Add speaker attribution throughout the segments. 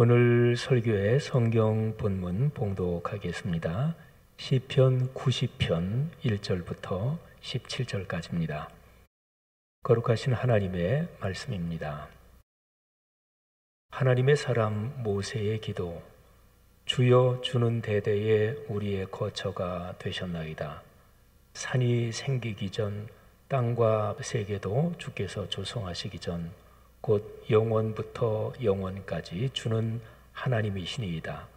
Speaker 1: 오늘 설교의 성경 본문 봉독하겠습니다. 시편 90편 1절부터 17절까지입니다. 거룩하신 하나님의 말씀입니다. 하나님의 사람 모세의 기도. 주여, 주는 대대에 우리의 거처가 되셨나이다. 산이 생기기 전, 땅과 세계도 주께서 조성하시기 전 곧 영원부터 영원까지 주는 하나님이시니이다.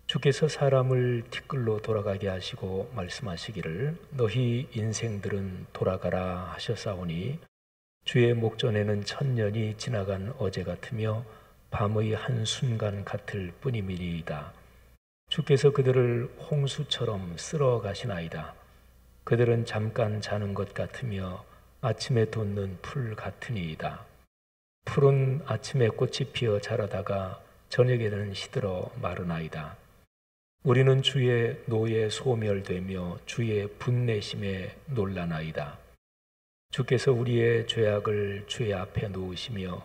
Speaker 1: 주께서 사람을 티끌로 돌아가게 하시고 말씀하시기를 너희 인생들은 돌아가라 하셨사오니 주의 목전에는 천년이 지나간 어제 같으며 밤의 한순간 같을 뿐이미니이다. 주께서 그들을 홍수처럼 쓸어 가시나이다. 그들은 잠깐 자는 것 같으며 아침에 돋는 풀 같으니이다. 풀은 아침에 꽃이 피어 자라다가 저녁에는 시들어 마르나이다. 우리는 주의 노에 소멸되며 주의 분내심에 놀라나이다. 주께서 우리의 죄악을 주의 앞에 놓으시며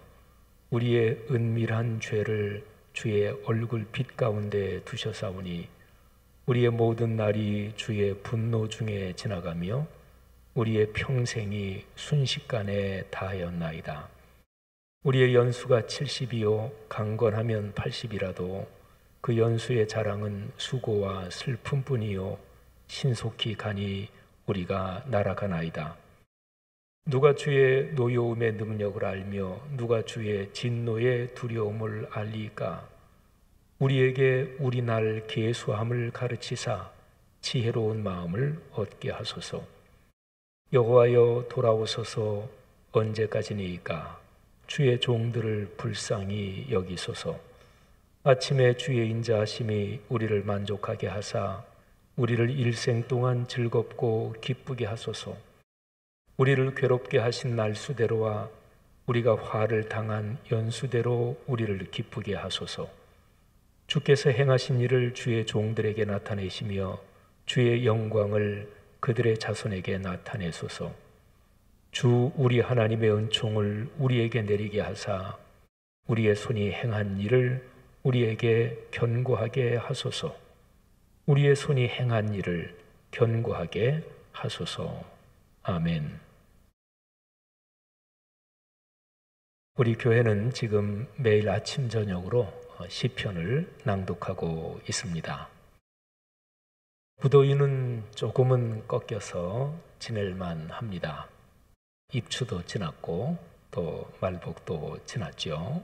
Speaker 1: 우리의 은밀한 죄를 주의 얼굴 빛 가운데 두셨사오니 우리의 모든 날이 주의 분노 중에 지나가며 우리의 평생이 순식간에 다하였나이다. 우리의 연수가 70이요 강건하면 80이라도 그 연수의 자랑은 수고와 슬픔뿐이요 신속히 가니 우리가 날아가나이다. 누가 주의 노여움의 능력을 알며 누가 주의 진노의 두려움을 알리까? 우리에게 우리 날 계수함을 가르치사 지혜로운 마음을 얻게 하소서. 여호와여, 돌아오소서. 언제까지니이까? 주의 종들을 불쌍히 여기소서. 아침에 주의 인자하심이 우리를 만족하게 하사 우리를 일생 동안 즐겁고 기쁘게 하소서. 우리를 괴롭게 하신 날수대로와 우리가 화를 당한 연수대로 우리를 기쁘게 하소서. 주께서 행하신 일을 주의 종들에게 나타내시며 주의 영광을 그들의 자손에게 나타내소서. 주 우리 하나님의 은총을 우리에게 내리게 하사 우리의 손이 행한 일을 우리에게 견고하게 하소서. 우리의 손이 행한 일을 견고하게 하소서. 아멘. 우리 교회는 지금 매일 아침 저녁으로 시편을 낭독하고 있습니다. 무더위는 조금은 꺾여서 지낼만 합니다. 입추도 지났고 또 말복도 지났죠.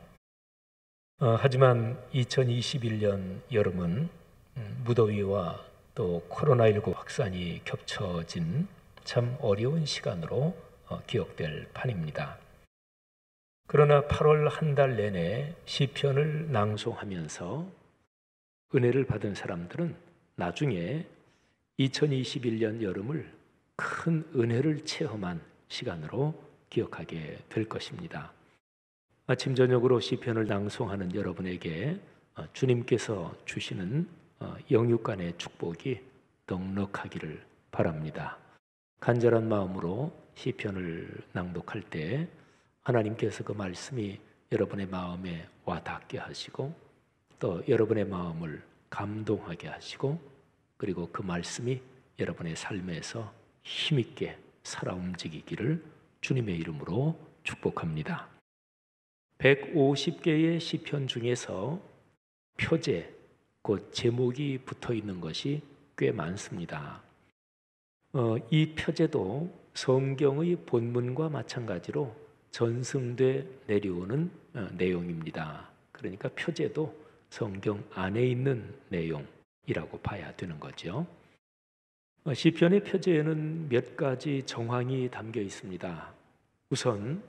Speaker 1: 하지만 2021년 여름은 무더위와 또 코로나19 확산이 겹쳐진 참 어려운 시간으로 기억될 판입니다. 그러나 8월 한 달 내내 시편을 낭송하면서 은혜를 받은 사람들은 나중에 2021년 여름을 큰 은혜를 체험한 시간으로 기억하게 될 것입니다. 아침 저녁으로 시편을 낭송하는 여러분에게 주님께서 주시는 영육간의 축복이 넉넉하기를 바랍니다. 간절한 마음으로 시편을 낭독할 때 하나님께서 그 말씀이 여러분의 마음에 와닿게 하시고 또 여러분의 마음을 감동하게 하시고 그리고 그 말씀이 여러분의 삶에서 힘있게 살아 움직이기를 주님의 이름으로 축복합니다. 150개의 시편 중에서 표제, 곧 제목이 붙어 있는 것이 꽤 많습니다. 이 표제도 성경의 본문과 마찬가지로 전승돼 내려오는 내용입니다. 그러니까 표제도 성경 안에 있는 내용이라고 봐야 되는 거죠. 시편의 표제에는 몇 가지 정황이 담겨 있습니다. 우선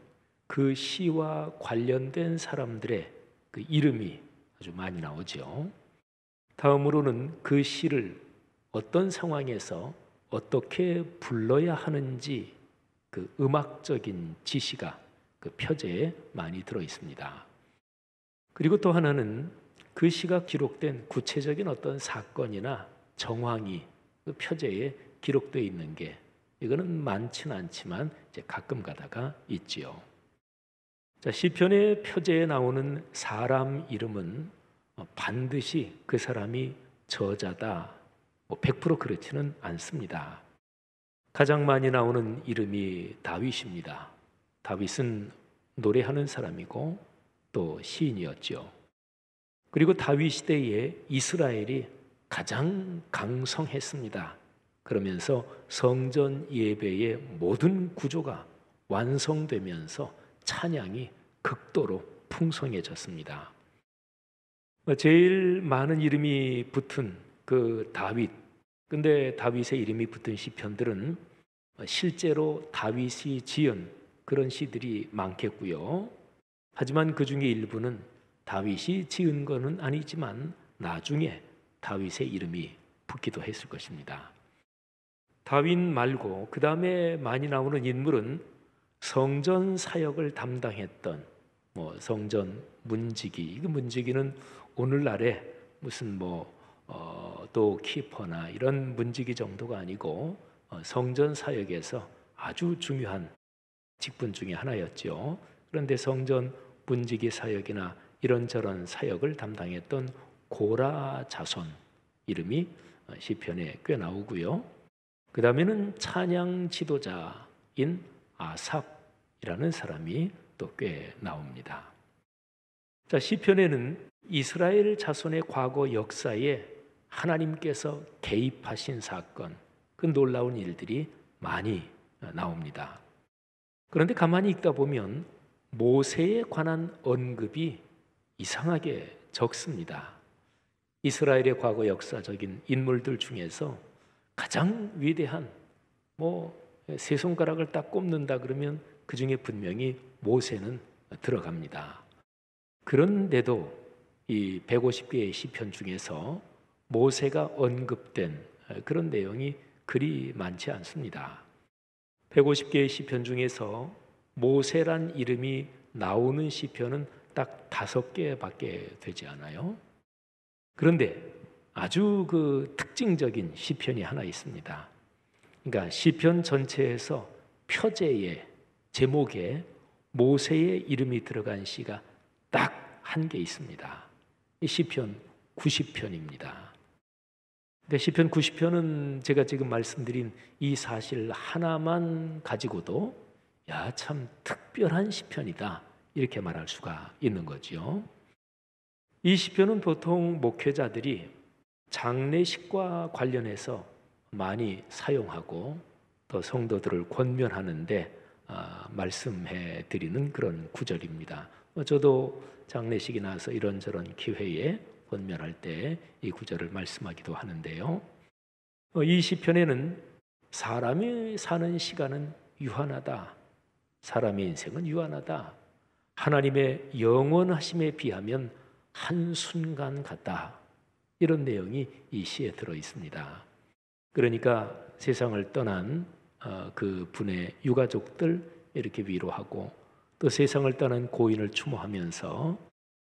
Speaker 1: 그 시와 관련된 사람들의 그 이름이 아주 많이 나오죠. 다음으로는 그 시를 어떤 상황에서 어떻게 불러야 하는지 그 음악적인 지시가 그 표제에 많이 들어 있습니다. 그리고 또 하나는 그 시가 기록된 구체적인 어떤 사건이나 정황이 그 표제에 기록되어 있는 게 이거는 많지는 않지만 이제 가끔 가다가 있지요. 자, 시편의 표제에 나오는 사람 이름은 반드시 그 사람이 저자다, 100% 그렇지는 않습니다. 가장 많이 나오는 이름이 다윗입니다. 다윗은 노래하는 사람이고 또 시인이었죠. 그리고 다윗 시대에 이스라엘이 가장 강성했습니다. 그러면서 성전 예배의 모든 구조가 완성되면서 찬양이 극도로 풍성해졌습니다. 제일 많은 이름이 붙은 그 다윗, 근데 다윗의 이름이 붙은 시편들은 실제로 다윗이 지은 그런 시들이 많겠고요. 하지만 그 중에 일부는 다윗이 지은 것은 아니지만 나중에 다윗의 이름이 붙기도 했을 것입니다. 다윗 말고 그 다음에 많이 나오는 인물은 성전 사역을 담당했던 성전 문지기. 이 문지기는 오늘날에 무슨 또 키퍼나 이런 문지기 정도가 아니고 성전 사역에서 아주 중요한 직분 중에 하나였죠. 그런데 성전 문지기 사역이나 이런저런 사역을 담당했던 고라 자손 이름이 시편에 꽤 나오고요. 그 다음에는 찬양 지도자인 아삽이라는 사람이 또 꽤 나옵니다. 자, 시편에는 이스라엘 자손의 과거 역사에 하나님께서 개입하신 사건, 그 놀라운 일들이 많이 나옵니다. 그런데 가만히 읽다 보면 모세에 관한 언급이 이상하게 적습니다. 이스라엘의 과거 역사적인 인물들 중에서 가장 위대한 세 손가락을 딱 꼽는다 그러면 그 중에 분명히 모세는 들어갑니다. 그런데도 이 150개의 시편 중에서 모세가 언급된 그런 내용이 그리 많지 않습니다. 150개의 시편 중에서 모세란 이름이 나오는 시편은 딱 5개밖에 되지 않아요. 그런데 아주 그 특징적인 시편이 하나 있습니다. 그러니까 시편 전체에서 표제의 제목에 모세의 이름이 들어간 시가 딱 한 개 있습니다. 이 시편 90편입니다. 근데 시편 90편은 제가 지금 말씀드린 이 사실 하나만 가지고도 야, 참 특별한 시편이다 이렇게 말할 수가 있는 거죠. 이 시편은 보통 목회자들이 장례식과 관련해서 많이 사용하고 또 성도들을 권면하는데 말씀해 드리는 그런 구절입니다. 저도 장례식이 나서 이런저런 기회에 권면할 때 이 구절을 말씀하기도 하는데요. 이 시편에는 사람이 사는 시간은 유한하다. 사람의 인생은 유한하다. 하나님의 영원하심에 비하면 한순간 같다. 이런 내용이 이 시에 들어 있습니다. 그러니까 세상을 떠난 그 분의 유가족들 이렇게 위로하고 또 세상을 떠난 고인을 추모하면서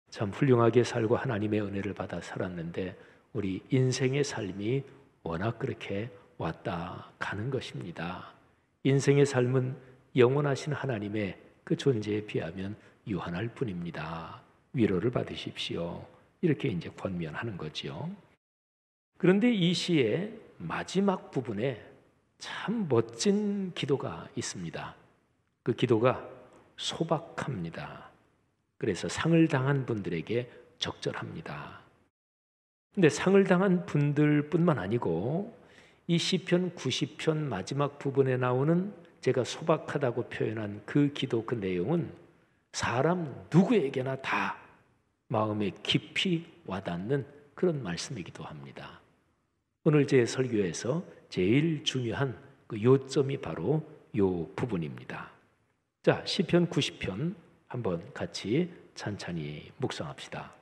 Speaker 1: 참 훌륭하게 살고 하나님의 은혜를 받아 살았는데 우리 인생의 삶이 워낙 그렇게 왔다 가는 것입니다. 인생의 삶은 영원하신 하나님의 그 존재에 비하면 유한할 뿐입니다. 위로를 받으십시오. 이렇게 이제 권면하는 거죠. 그런데 이 시의 마지막 부분에 참 멋진 기도가 있습니다. 그 기도가 소박합니다. 그래서 상을 당한 분들에게 적절합니다. 근데 상을 당한 분들뿐만 아니고 이 시편 90편 마지막 부분에 나오는 제가 소박하다고 표현한 그 기도 그 내용은 사람 누구에게나 다 마음에 깊이 와닿는 그런 말씀이기도 합니다. 오늘 제 설교에서 제일 중요한 그 요점이 바로 요 부분입니다. 자, 시편 90편 한번 같이 찬찬히 묵상합시다.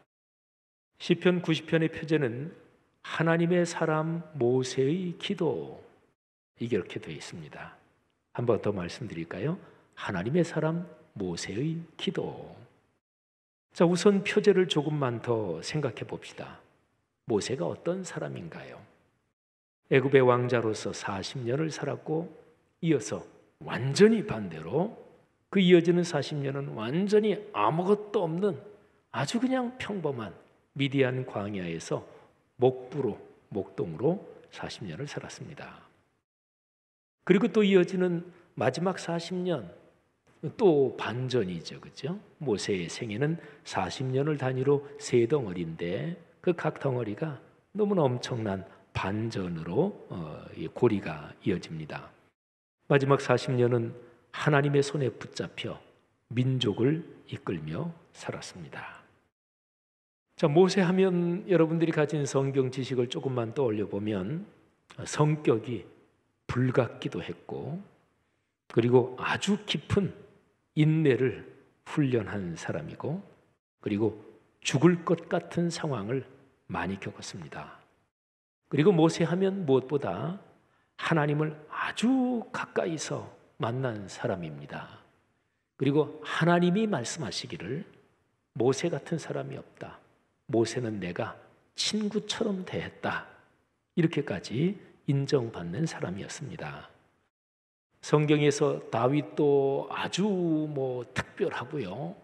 Speaker 1: 시편 90편의 표제는 하나님의 사람 모세의 기도, 이렇게 되어 있습니다. 한번 더 말씀드릴까요? 하나님의 사람 모세의 기도. 자, 우선 표제를 조금만 더 생각해 봅시다. 모세가 어떤 사람인가요? 애굽의 왕자로서 40년을 살았고 이어서 완전히 반대로 그 이어지는 40년은 완전히 아무것도 없는 아주 그냥 평범한 미디안 광야에서 목동으로 40년을 살았습니다. 그리고 또 이어지는 마지막 40년, 또 반전이죠, 그렇죠? 모세의 생애는 40년을 단위로 세 덩어리인데 그 각 덩어리가 너무나 엄청난 반전으로 고리가 이어집니다. 마지막 40년은 하나님의 손에 붙잡혀 민족을 이끌며 살았습니다. 자, 모세 하면 여러분들이 가진 성경 지식을 조금만 떠올려 보면 성격이 불같기도 했고, 그리고 아주 깊은 인내를 훈련한 사람이고, 그리고 죽을 것 같은 상황을 많이 겪었습니다. 그리고 모세 하면 무엇보다 하나님을 아주 가까이서 만난 사람입니다. 그리고 하나님이 말씀하시기를 모세 같은 사람이 없다. 모세는 내가 친구처럼 대했다. 이렇게까지 인정받는 사람이었습니다. 성경에서 다윗도 아주 특별하고요.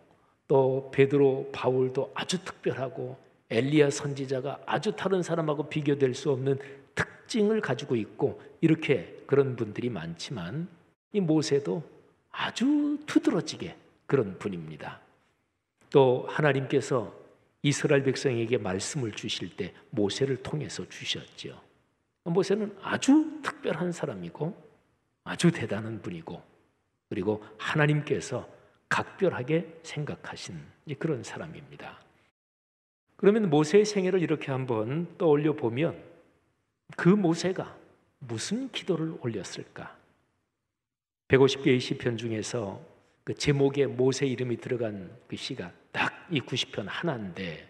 Speaker 1: 또 베드로, 바울도 아주 특별하고 엘리야 선지자가 아주 다른 사람하고 비교될 수 없는 특징을 가지고 있고 이렇게 그런 분들이 많지만 이 모세도 아주 두드러지게 그런 분입니다. 또 하나님께서 이스라엘 백성에게 말씀을 주실 때 모세를 통해서 주셨죠. 모세는 아주 특별한 사람이고 아주 대단한 분이고 그리고 하나님께서 각별하게 생각하신 그런 사람입니다. 그러면 모세의 생애를 이렇게 한번 떠올려 보면 그 모세가 무슨 기도를 올렸을까? 150개의 시편 중에서 그 제목에 모세 이름이 들어간 그 시가 딱 이 90편 하나인데,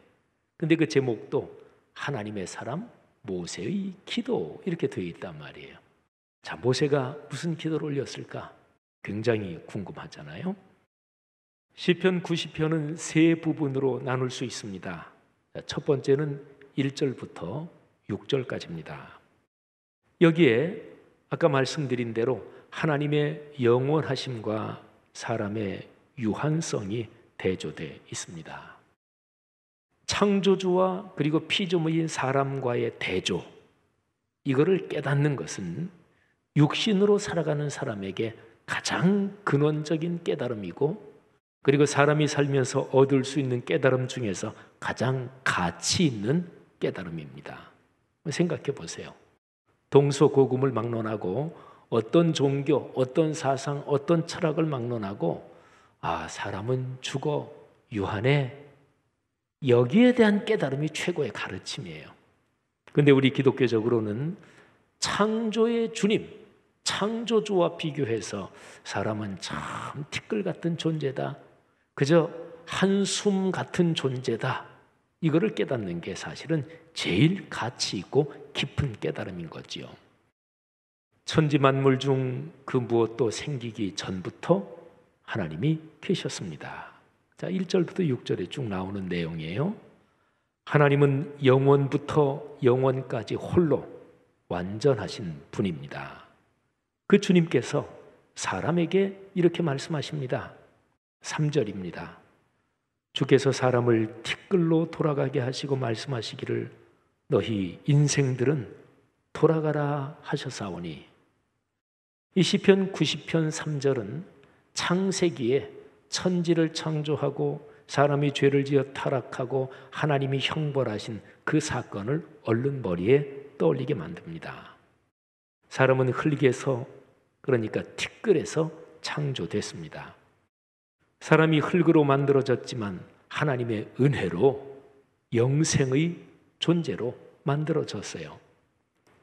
Speaker 1: 근데 그 제목도 하나님의 사람 모세의 기도 이렇게 되어 있단 말이에요. 자, 모세가 무슨 기도를 올렸을까? 굉장히 궁금하잖아요. 시편 90편은 세 부분으로 나눌 수 있습니다. 첫 번째는 1절부터 6절까지입니다. 여기에 아까 말씀드린 대로 하나님의 영원하심과 사람의 유한성이 대조되어 있습니다. 창조주와 그리고 피조물인 사람과의 대조, 이거를 깨닫는 것은 육신으로 살아가는 사람에게 가장 근원적인 깨달음이고, 그리고 사람이 살면서 얻을 수 있는 깨달음 중에서 가장 가치 있는 깨달음입니다. 생각해 보세요. 동서고금을 막론하고 어떤 종교, 어떤 사상, 어떤 철학을 막론하고 사람은 죽어 유한해, 여기에 대한 깨달음이 최고의 가르침이에요. 그런데 우리 기독교적으로는 창조의 주님, 창조주와 비교해서 사람은 참 티끌 같은 존재다, 그저 한숨 같은 존재다, 이거를 깨닫는 게 사실은 제일 가치 있고 깊은 깨달음인 거지요. 천지 만물 중 그 무엇도 생기기 전부터 하나님이 계셨습니다. 자, 1절부터 6절에 쭉 나오는 내용이에요. 하나님은 영원부터 영원까지 홀로 완전하신 분입니다. 그 주님께서 사람에게 이렇게 말씀하십니다. 3절입니다. 주께서 사람을 티끌로 돌아가게 하시고 말씀하시기를 너희 인생들은 돌아가라 하셨사오니, 이 시편 90편 3절은 창세기에 천지를 창조하고 사람이 죄를 지어 타락하고 하나님이 형벌하신 그 사건을 얼른 머리에 떠올리게 만듭니다. 사람은 흙에서, 그러니까 티끌에서 창조됐습니다. 사람이 흙으로 만들어졌지만 하나님의 은혜로 영생의 존재로 만들어졌어요.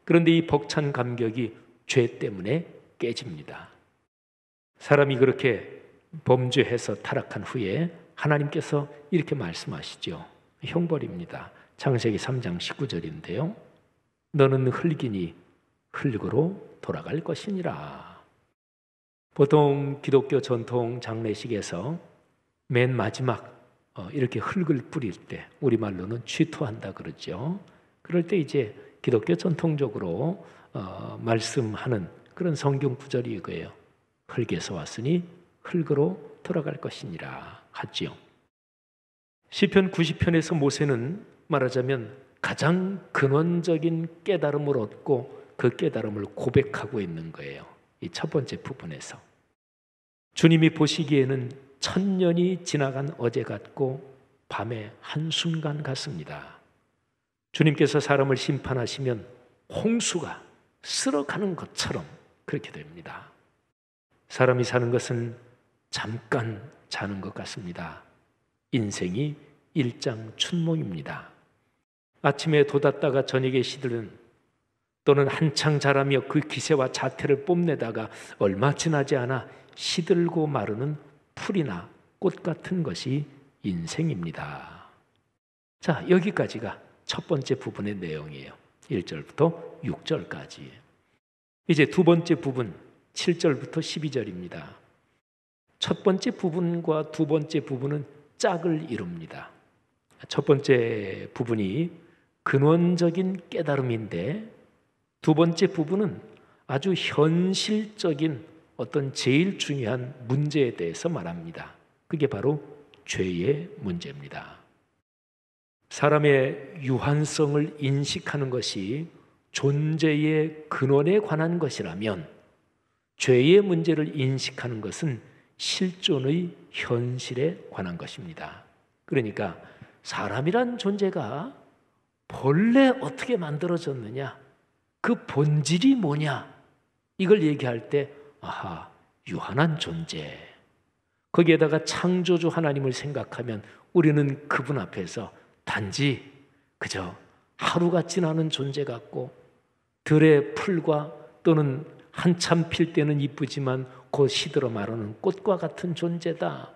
Speaker 1: 그런데 이 벅찬 감격이 죄 때문에 깨집니다. 사람이 그렇게 범죄해서 타락한 후에 하나님께서 이렇게 말씀하시죠. 형벌입니다. 창세기 3장 19절인데요. 너는 흙이니 흙으로 돌아갈 것이니라. 보통 기독교 전통 장례식에서 맨 마지막 이렇게 흙을 뿌릴 때 우리말로는 취토한다 그러죠. 그럴 때 이제 기독교 전통적으로 말씀하는 그런 성경 구절이 이거예요. 흙에서 왔으니 흙으로 돌아갈 것이니라 하지요. 시편 90편에서 모세는 말하자면 가장 근원적인 깨달음을 얻고 그 깨달음을 고백하고 있는 거예요. 이 첫 번째 부분에서. 주님이 보시기에는 천년이 지나간 어제 같고 밤의 한순간 같습니다. 주님께서 사람을 심판하시면 홍수가 쓸어가는 것처럼 그렇게 됩니다. 사람이 사는 것은 잠깐 자는 것 같습니다. 인생이 일장춘몽입니다. 아침에 돋았다가 저녁에 시들은, 또는 한창 자라며 그 기세와 자태를 뽐내다가 얼마 지나지 않아 시들고 마르는 풀이나 꽃 같은 것이 인생입니다. 자, 여기까지가 첫 번째 부분의 내용이에요. 1절부터 6절까지. 이제 두 번째 부분 7절부터 12절입니다. 첫 번째 부분과 두 번째 부분은 짝을 이룹니다. 첫 번째 부분이 근원적인 깨달음인데 두 번째 부분은 아주 현실적인 어떤 제일 중요한 문제에 대해서 말합니다. 그게 바로 죄의 문제입니다. 사람의 유한성을 인식하는 것이 존재의 근원에 관한 것이라면 죄의 문제를 인식하는 것은 실존의 현실에 관한 것입니다. 그러니까 사람이란 존재가 본래 어떻게 만들어졌느냐, 그 본질이 뭐냐, 이걸 얘기할 때 아하, 유한한 존재. 거기에다가 창조주 하나님을 생각하면 우리는 그분 앞에서 단지 그저 하루가 지나는 존재 같고 들의 풀과 또는 한참 필 때는 이쁘지만 곧 시들어 마르는 꽃과 같은 존재다.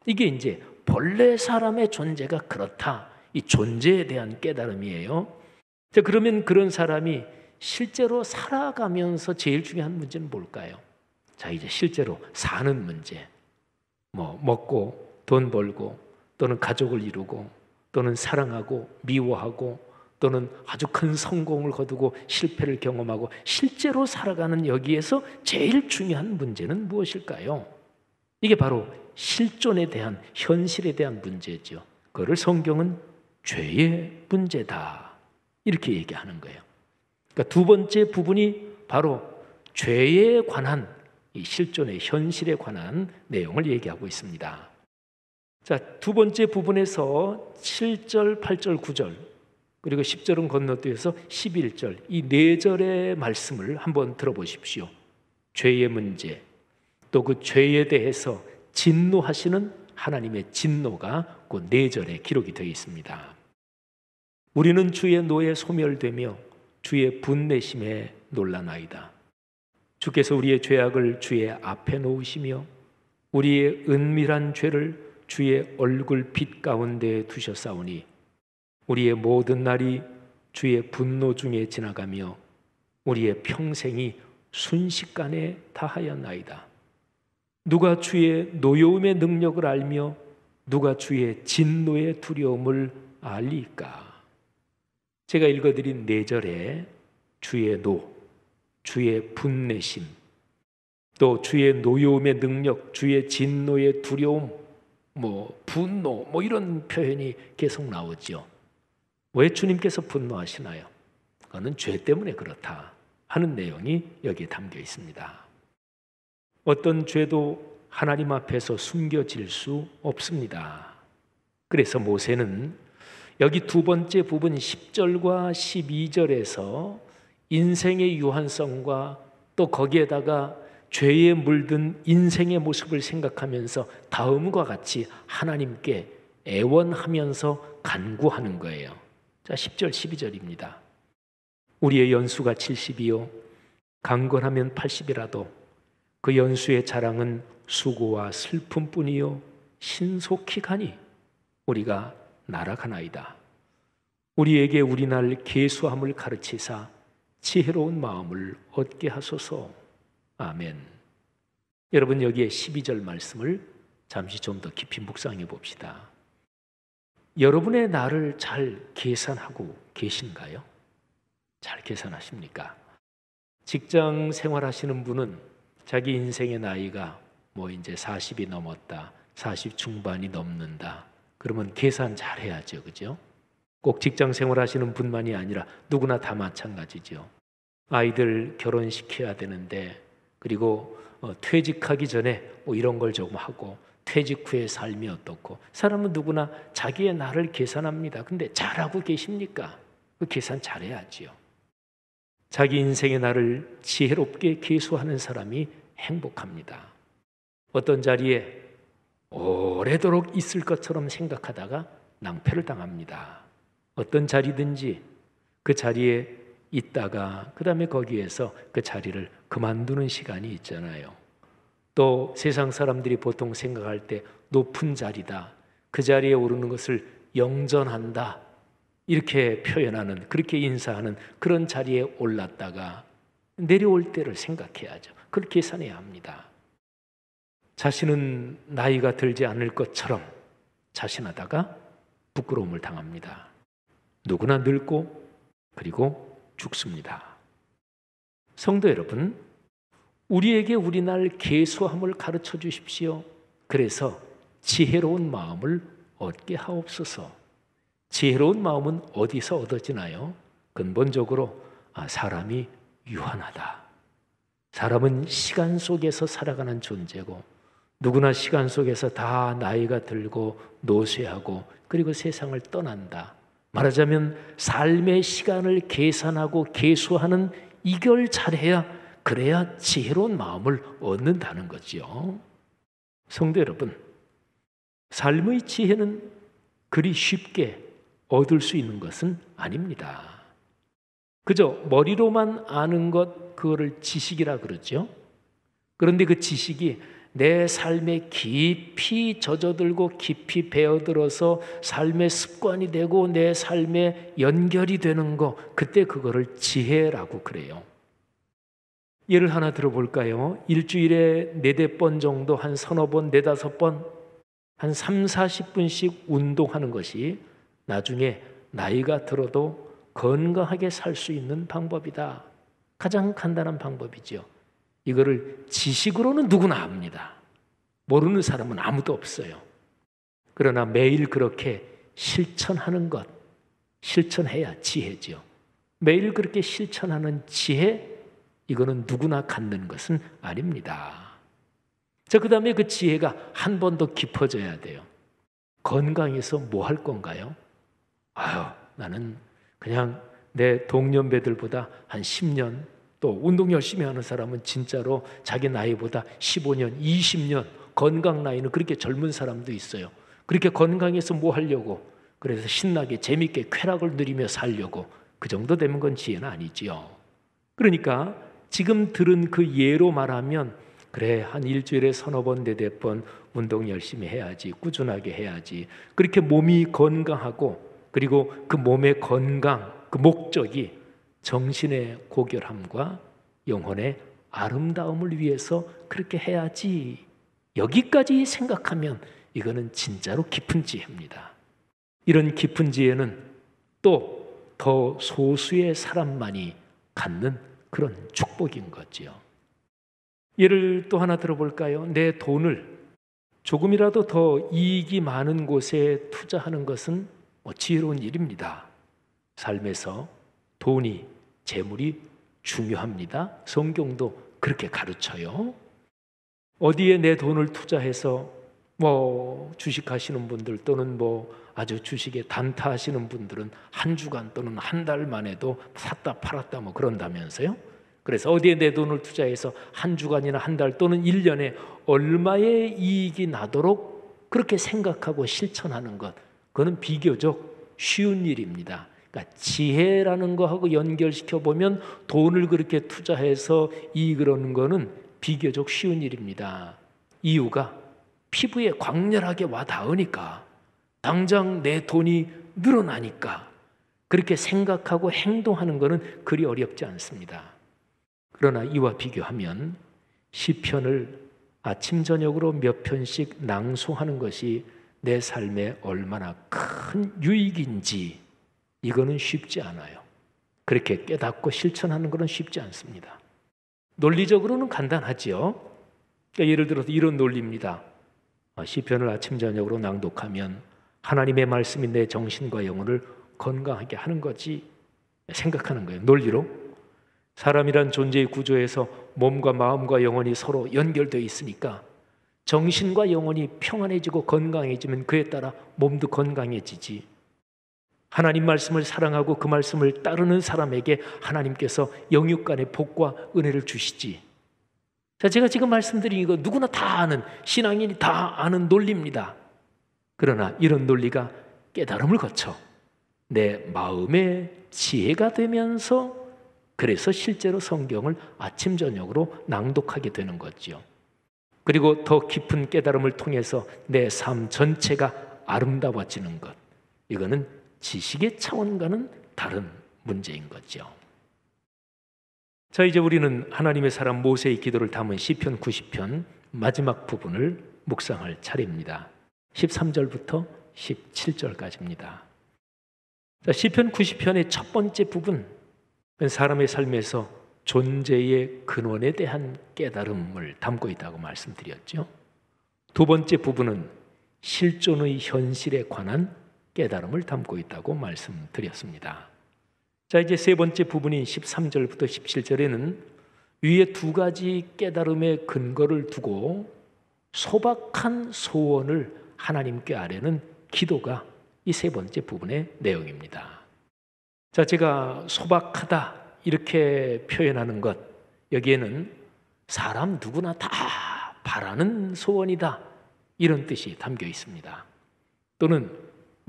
Speaker 1: 이게 이제 본래 사람의 존재가 그렇다. 이 존재에 대한 깨달음이에요. 자, 그러면 그런 사람이 실제로 살아가면서 제일 중요한 문제는 뭘까요? 자, 이제 실제로 사는 문제. 먹고 돈 벌고 또는 가족을 이루고 또는 사랑하고 미워하고 또는 아주 큰 성공을 거두고 실패를 경험하고 실제로 살아가는 여기에서 제일 중요한 문제는 무엇일까요? 이게 바로 실존에 대한, 현실에 대한 문제죠. 그거를 성경은 죄의 문제다, 이렇게 얘기하는 거예요. 그러니까 두 번째 부분이 바로 죄에 관한, 이 실존의 현실에 관한 내용을 얘기하고 있습니다. 자, 두 번째 부분에서 7절, 8절, 9절 그리고 10절은 건너뛰어서 11절, 이 네 절의 말씀을 한번 들어보십시오. 죄의 문제, 또 그 죄에 대해서 진노하시는 하나님의 진노가 그 네 절에 기록이 되어 있습니다. 우리는 주의 노에 소멸되며 주의 분내심에 놀라나이다. 주께서 우리의 죄악을 주의 앞에 놓으시며 우리의 은밀한 죄를 주의 얼굴 빛 가운데 두셨사오니 우리의 모든 날이 주의 분노 중에 지나가며 우리의 평생이 순식간에 다하였나이다. 누가 주의 노여움의 능력을 알며 누가 주의 진노의 두려움을 알리까? 제가 읽어드린 네 절에 주의 노, 주의 분내심, 또 주의 노여움의 능력, 주의 진노의 두려움, 분노, 이런 표현이 계속 나오죠. 왜 주님께서 분노하시나요? 그거는 죄 때문에 그렇다 하는 내용이 여기에 담겨 있습니다. 어떤 죄도 하나님 앞에서 숨겨질 수 없습니다. 그래서 모세는 여기 두 번째 부분 10절과 12절에서 인생의 유한성과 또 거기에다가 죄에 물든 인생의 모습을 생각하면서 다음과 같이 하나님께 애원하면서 간구하는 거예요. 자, 10절 12절입니다. 우리의 연수가 70이요 강건하면 80이라도 그 연수의 자랑은 수고와 슬픔뿐이요 신속히 가니 우리가 날아가나이다. 우리에게 우리날 계수함을 가르치사 지혜로운 마음을 얻게 하소서. 아멘. 여러분, 여기에 12절 말씀을 잠시 좀 더 깊이 묵상해 봅시다. 여러분의 날을 잘 계산하고 계신가요? 잘 계산하십니까? 직장 생활하시는 분은 자기 인생의 나이가 이제 40이 넘었다, 40 중반이 넘는다. 그러면 계산 잘 해야죠, 그죠? 꼭 직장 생활하시는 분만이 아니라 누구나 다 마찬가지죠. 아이들 결혼시켜야 되는데, 그리고 퇴직하기 전에 뭐 이런 걸 조금 하고, 퇴직 후의 삶이 어떻고, 사람은 누구나 자기의 날을 계산합니다. 근데 잘하고 계십니까? 그 계산 잘해야지요. 자기 인생의 날을 지혜롭게 계수하는 사람이 행복합니다. 어떤 자리에 오래도록 있을 것처럼 생각하다가 낭패를 당합니다. 어떤 자리든지 그 자리에 있다가 그 다음에 거기에서 그 자리를 그만두는 시간이 있잖아요. 또 세상 사람들이 보통 생각할 때 높은 자리다, 그 자리에 오르는 것을 영전한다, 이렇게 표현하는, 그렇게 인사하는 그런 자리에 올랐다가 내려올 때를 생각해야죠. 그걸 계산해야 합니다. 자신은 나이가 들지 않을 것처럼 자신하다가 부끄러움을 당합니다. 누구나 늙고 그리고 죽습니다. 성도 여러분, 우리에게 우리 날 계수함을 가르쳐 주십시오. 그래서 지혜로운 마음을 얻게 하옵소서. 지혜로운 마음은 어디서 얻어지나요? 근본적으로 사람이 유한하다. 사람은 시간 속에서 살아가는 존재고, 누구나 시간 속에서 다 나이가 들고 노쇠하고 그리고 세상을 떠난다. 말하자면 삶의 시간을 계산하고 계수하는 이걸 잘해야, 그래야 지혜로운 마음을 얻는다는 거죠. 성도 여러분, 삶의 지혜는 그리 쉽게 얻을 수 있는 것은 아닙니다. 그저 머리로만 아는 것, 그거를 지식이라 그러죠. 그런데 그 지식이 내 삶에 깊이 젖어들고 깊이 배어들어서 삶의 습관이 되고 내 삶에 연결이 되는 거, 그때 그거를 지혜라고 그래요. 예를 하나 들어볼까요? 일주일에 4-4번 정도, 한 서너 번, 4-5번, 한 30-40분씩 운동하는 것이 나중에 나이가 들어도 건강하게 살 수 있는 방법이다. 가장 간단한 방법이죠. 이거를 지식으로는 누구나 압니다. 모르는 사람은 아무도 없어요. 그러나 매일 그렇게 실천하는 것, 실천해야 지혜죠. 매일 그렇게 실천하는 지혜, 이거는 누구나 갖는 것은 아닙니다. 자, 그 다음에 그 지혜가 한 번 더 깊어져야 돼요. 건강해서 뭐 할 건가요? 나는 그냥 내 동년배들보다 한 10년, 또 운동 열심히 하는 사람은 진짜로 자기 나이보다 15년, 20년, 건강 나이는 그렇게 젊은 사람도 있어요. 그렇게 건강해서 뭐 하려고, 그래서 신나게 재밌게 쾌락을 누리며 살려고, 그 정도 되면 건 지혜는 아니지요. 그러니까 지금 들은 그 예로 말하면, 그래, 한 일주일에 서너 번, 4-4번 운동 열심히 해야지, 꾸준하게 해야지. 그렇게 몸이 건강하고, 그리고 그 몸의 건강, 그 목적이 정신의 고결함과 영혼의 아름다움을 위해서 그렇게 해야지. 여기까지 생각하면 이거는 진짜로 깊은 지혜입니다. 이런 깊은 지혜는 또 더 소수의 사람만이 갖는 그런 축복인 거지요. 예를 또 하나 들어볼까요? 내 돈을 조금이라도 더 이익이 많은 곳에 투자하는 것은 지혜로운 일입니다. 삶에서 돈이, 재물이 중요합니다. 성경도 그렇게 가르쳐요. 어디에 내 돈을 투자해서 주식하시는 분들, 또는 아주 주식에 단타하시는 분들은 한 주간 또는 한 달 만에도 샀다 팔았다 그런다면서요. 그래서 어디에 내 돈을 투자해서 한 주간이나 한 달 또는 1년에 얼마의 이익이 나도록 그렇게 생각하고 실천하는 것, 그거는 비교적 쉬운 일입니다. 그러니까 지혜라는 거하고 연결시켜 보면 돈을 그렇게 투자해서 이익을 얻는 거는 비교적 쉬운 일입니다. 이유가 피부에 광렬하게 와 닿으니까, 당장 내 돈이 늘어나니까 그렇게 생각하고 행동하는 거는 그리 어렵지 않습니다. 그러나 이와 비교하면 시편을 아침 저녁으로 몇 편씩 낭송하는 것이 내 삶에 얼마나 큰 유익인지, 이거는 쉽지 않아요. 그렇게 깨닫고 실천하는 것은 쉽지 않습니다. 논리적으로는 간단하지요. 그러니까 예를 들어서 이런 논리입니다. 시편을 아침 저녁으로 낭독하면 하나님의 말씀이 내 정신과 영혼을 건강하게 하는 거지 생각하는 거예요. 논리로. 사람이란 존재의 구조에서 몸과 마음과 영혼이 서로 연결되어 있으니까 정신과 영혼이 평안해지고 건강해지면 그에 따라 몸도 건강해지지. 하나님 말씀을 사랑하고 그 말씀을 따르는 사람에게 하나님께서 영육 간의 복과 은혜를 주시지. 자, 제가 지금 말씀드린 이거 누구나 다 아는, 신앙인이 다 아는 논리입니다. 그러나 이런 논리가 깨달음을 거쳐 내 마음의 지혜가 되면서 그래서 실제로 성경을 아침 저녁으로 낭독하게 되는 거죠. 그리고 더 깊은 깨달음을 통해서 내 삶 전체가 아름다워지는 것. 이거는 지식의 차원과는 다른 문제인 거죠. 자, 이제 우리는 하나님의 사람 모세의 기도를 담은 시편 90편 마지막 부분을 묵상할 차례입니다. 13절부터 17절까지입니다. 자, 시편 90편의 첫 번째 부분, 사람의 삶에서 존재의 근원에 대한 깨달음을 담고 있다고 말씀드렸죠. 두 번째 부분은 실존의 현실에 관한 깨달음을 담고 있다고 말씀드렸습니다. 자, 이제 세 번째 부분인 13절부터 17절에는 위에 두 가지 깨달음의 근거를 두고 소박한 소원을 하나님께 아뢰는 기도가 이 세 번째 부분의 내용입니다. 자, 제가 소박하다 이렇게 표현하는 것, 여기에는 사람 누구나 다 바라는 소원이다 이런 뜻이 담겨 있습니다. 또는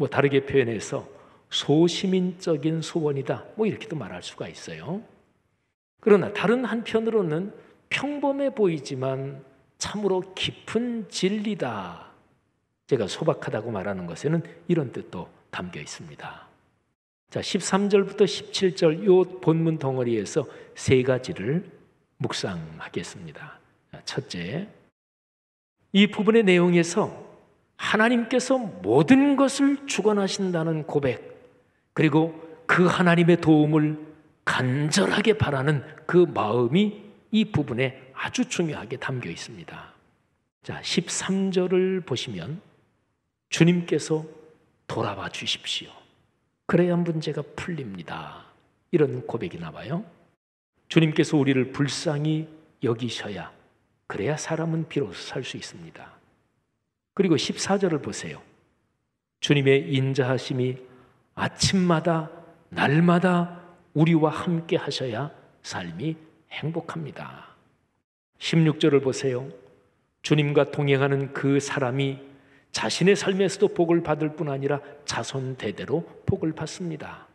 Speaker 1: 다르게 표현해서 소시민적인 소원이다 이렇게도 말할 수가 있어요. 그러나 다른 한편으로는 평범해 보이지만 참으로 깊은 진리다. 제가 소박하다고 말하는 것에는 이런 뜻도 담겨 있습니다. 자, 13절부터 17절 이 본문 덩어리에서 세 가지를 묵상하겠습니다. 첫째, 이 부분의 내용에서 하나님께서 모든 것을 주관하신다는 고백, 그리고 그 하나님의 도움을 간절하게 바라는 그 마음이 이 부분에 아주 중요하게 담겨 있습니다. 자, 13절을 보시면 주님께서 돌아와 주십시오. 그래야 문제가 풀립니다. 이런 고백이 나와요. 주님께서 우리를 불쌍히 여기셔야 그래야 사람은 비로소 살 수 있습니다. 그리고 14절을 보세요. 주님의 인자하심이 아침마다 날마다 우리와 함께 하셔야 삶이 행복합니다. 16절을 보세요. 주님과 동행하는 그 사람이 자신의 삶에서도 복을 받을 뿐 아니라 자손 대대로 복을 받습니다.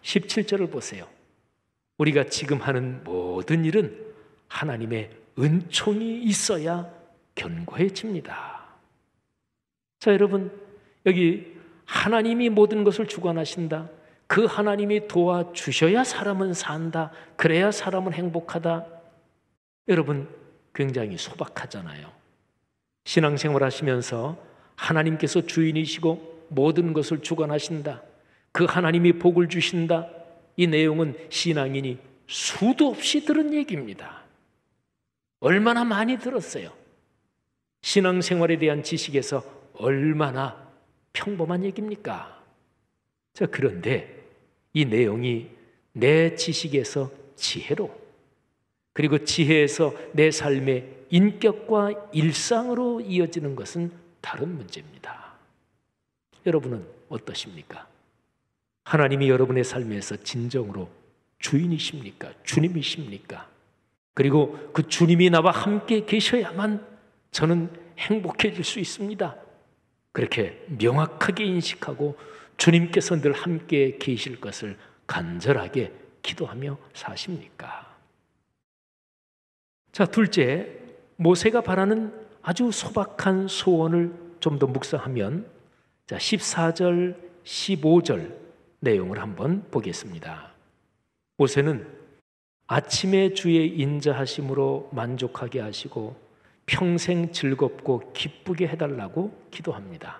Speaker 1: 17절을 보세요. 우리가 지금 하는 모든 일은 하나님의 은총이 있어야 견고해집니다. 자, 여러분, 여기 하나님이 모든 것을 주관하신다. 그 하나님이 도와주셔야 사람은 산다. 그래야 사람은 행복하다. 여러분, 굉장히 소박하잖아요. 신앙생활 하시면서 하나님께서 주인이시고 모든 것을 주관하신다. 그 하나님이 복을 주신다. 이 내용은 신앙인이 수도 없이 들은 얘기입니다. 얼마나 많이 들었어요. 신앙생활에 대한 지식에서 얼마나 평범한 얘기입니까? 자, 그런데 이 내용이 내 지식에서 지혜로, 그리고 지혜에서 내 삶의 인격과 일상으로 이어지는 것은 다른 문제입니다. 여러분은 어떠십니까? 하나님이 여러분의 삶에서 진정으로 주인이십니까? 주님이십니까? 그리고 그 주님이 나와 함께 계셔야만 저는 행복해질 수 있습니다. 그렇게 명확하게 인식하고 주님께서 늘 함께 계실 것을 간절하게 기도하며 사십니까? 자, 둘째, 모세가 바라는 아주 소박한 소원을 좀 더 묵상하면, 자, 14절, 15절 내용을 한번 보겠습니다. 모세는 아침에 주의 인자하심으로 만족하게 하시고 평생 즐겁고 기쁘게 해달라고 기도합니다.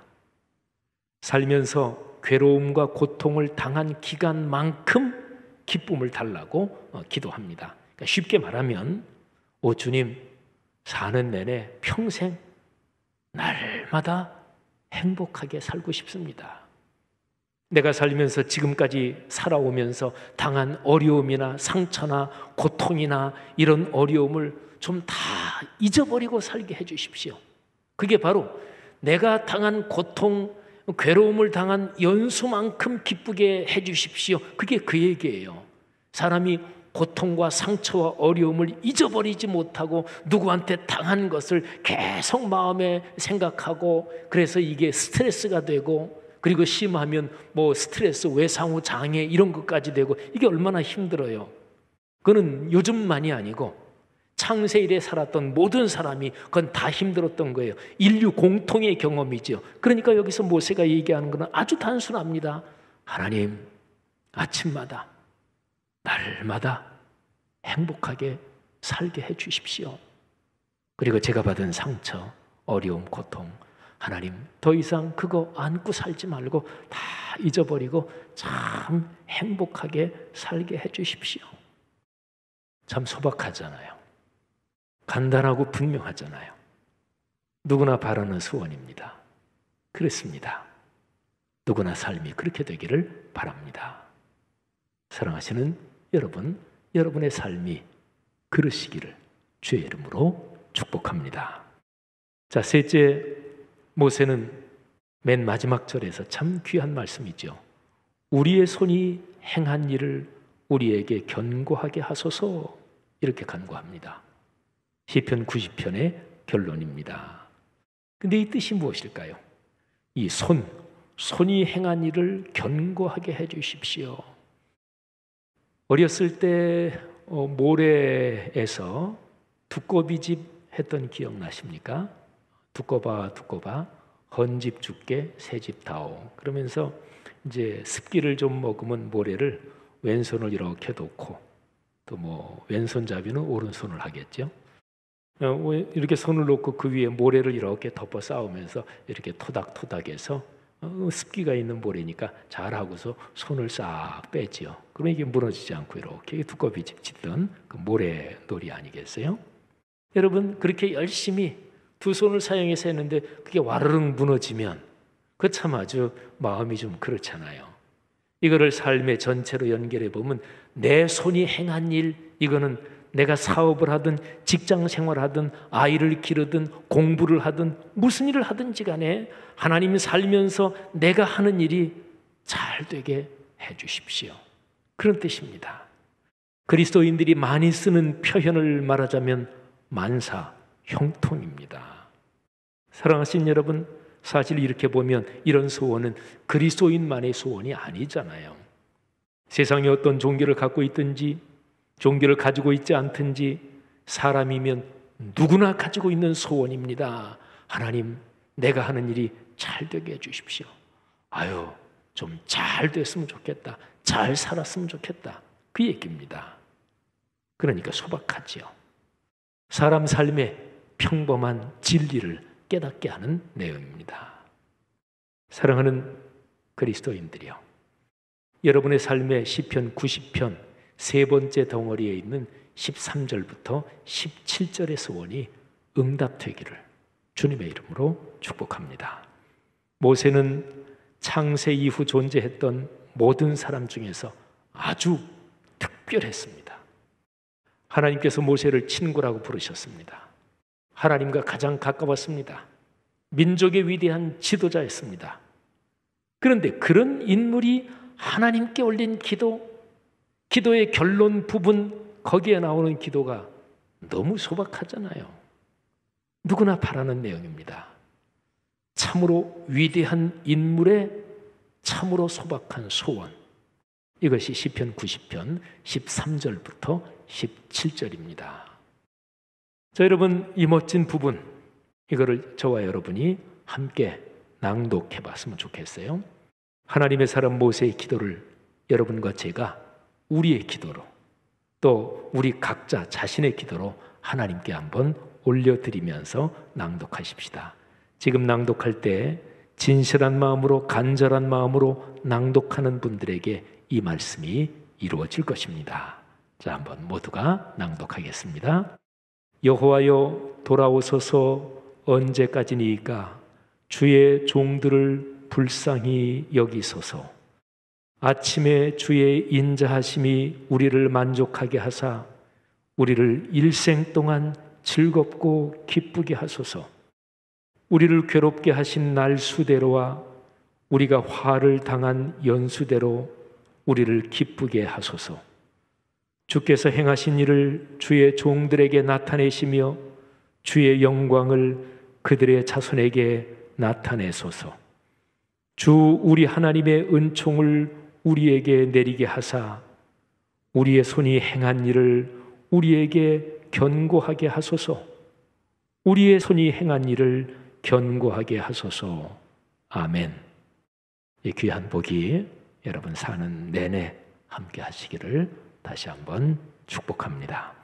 Speaker 1: 살면서 괴로움과 고통을 당한 기간만큼 기쁨을 달라고 기도합니다. 그러니까 쉽게 말하면, 오 주님, 사는 내내 평생 날마다 행복하게 살고 싶습니다. 내가 살면서 지금까지 살아오면서 당한 어려움이나 상처나 고통이나 이런 어려움을 좀 다 잊어버리고 살게 해주십시오. 그게 바로 내가 당한 고통, 괴로움을 당한 연수만큼 기쁘게 해주십시오. 그게 그 얘기예요. 사람이 고통과 상처와 어려움을 잊어버리지 못하고 누구한테 당한 것을 계속 마음에 생각하고, 그래서 이게 스트레스가 되고, 그리고 심하면 뭐 스트레스, 외상후 장애 이런 것까지 되고, 이게 얼마나 힘들어요. 그거는 요즘만이 아니고 창세 이래 살았던 모든 사람이 그건 다 힘들었던 거예요. 인류 공통의 경험이죠. 그러니까 여기서 모세가 얘기하는 것은 아주 단순합니다. 하나님, 아침마다 날마다 행복하게 살게 해 주십시오. 그리고 제가 받은 상처, 어려움, 고통, 하나님 더 이상 그거 안고 살지 말고 다 잊어버리고 참 행복하게 살게 해 주십시오. 참 소박하잖아요. 간단하고 분명하잖아요. 누구나 바라는 소원입니다. 그렇습니다. 누구나 삶이 그렇게 되기를 바랍니다. 사랑하시는 여러분, 여러분의 삶이 그러시기를 주의 이름으로 축복합니다. 자, 셋째, 모세는 맨 마지막 절에서 참 귀한 말씀이죠. 우리의 손이 행한 일을 우리에게 견고하게 하소서, 이렇게 간구합니다. 시편 90편의 결론입니다. 근데 이 뜻이 무엇일까요? 이 손이 행한 일을 견고하게 해 주십시오. 어렸을 때 모래에서 두꺼비집 했던 기억 나십니까? 두꺼봐 헌집 줄게 새집 다오. 그러면서 이제 습기를 좀 머금은 모래를 왼손을 이렇게 놓고, 또 뭐 왼손잡이는 오른손을 하겠죠. 이렇게 손을 놓고 그 위에 모래를 이렇게 덮어 쌓으면서 이렇게 토닥토닥해서 습기가 있는 모래니까 잘하고서 손을 싹 빼지요. 그러면 이게 무너지지 않고 이렇게 두꺼비 짓던 그 모래놀이 아니겠어요? 여러분, 그렇게 열심히 두 손을 사용해서 했는데 그게 와르릉 무너지면 그 참 아주 마음이 좀 그렇잖아요. 이거를 삶의 전체로 연결해 보면 내 손이 행한 일, 이거는 내가 사업을 하든 직장 생활하든 아이를 기르든 공부를 하든 무슨 일을 하든지 간에 하나님이 살면서 내가 하는 일이 잘 되게 해 주십시오. 그런 뜻입니다. 그리스도인들이 많이 쓰는 표현을 말하자면 만사 형통입니다. 사랑하신 여러분, 사실 이렇게 보면 이런 소원은 그리스도인만의 소원이 아니잖아요. 세상에 어떤 종교를 갖고 있든지 종교를 가지고 있지 않든지 사람이면 누구나 가지고 있는 소원입니다. 하나님, 내가 하는 일이 잘 되게 해주십시오. 아유, 좀 잘 됐으면 좋겠다. 잘 살았으면 좋겠다. 그 얘기입니다. 그러니까 소박하지요. 사람 삶의 평범한 진리를 깨닫게 하는 내용입니다. 사랑하는 그리스도인들이요, 여러분의 삶의 시편 90편 세 번째 덩어리에 있는 13절부터 17절의 소원이 응답되기를 주님의 이름으로 축복합니다. 모세는 창세 이후 존재했던 모든 사람 중에서 아주 특별했습니다. 하나님께서 모세를 친구라고 부르셨습니다. 하나님과 가장 가까웠습니다. 민족의 위대한 지도자였습니다. 그런데 그런 인물이 하나님께 올린 기도의 결론 부분, 거기에 나오는 기도가 너무 소박하잖아요. 누구나 바라는 내용입니다. 참으로 위대한 인물의 참으로 소박한 소원, 이것이 시편 90편 13절부터 17절입니다. 자, 여러분, 이 멋진 부분, 이거를 저와 여러분이 함께 낭독해 봤으면 좋겠어요. 하나님의 사람 모세의 기도를 여러분과 제가 우리의 기도로, 또 우리 각자 자신의 기도로 하나님께 한번 올려드리면서 낭독하십시다. 지금 낭독할 때 진실한 마음으로, 간절한 마음으로 낭독하는 분들에게 이 말씀이 이루어질 것입니다. 자, 한번 모두가 낭독하겠습니다. 여호와여, 돌아오소서. 언제까지니까 주의 종들을 불쌍히 여기소서. 아침에 주의 인자하심이 우리를 만족하게 하사 우리를 일생 동안 즐겁고 기쁘게 하소서. 우리를 괴롭게 하신 날 수대로와 우리가 화를 당한 연수대로 우리를 기쁘게 하소서. 주께서 행하신 일을 주의 종들에게 나타내시며 주의 영광을 그들의 자손에게 나타내소서. 주 우리 하나님의 은총을 우리에게 내리게 하사 우리의 손이 행한 일을 우리에게 견고하게 하소서. 우리의 손이 행한 일을 견고하게 하소서. 아멘. 이 귀한 복이 여러분 사는 내내 함께 하시기를 다시 한번 축복합니다.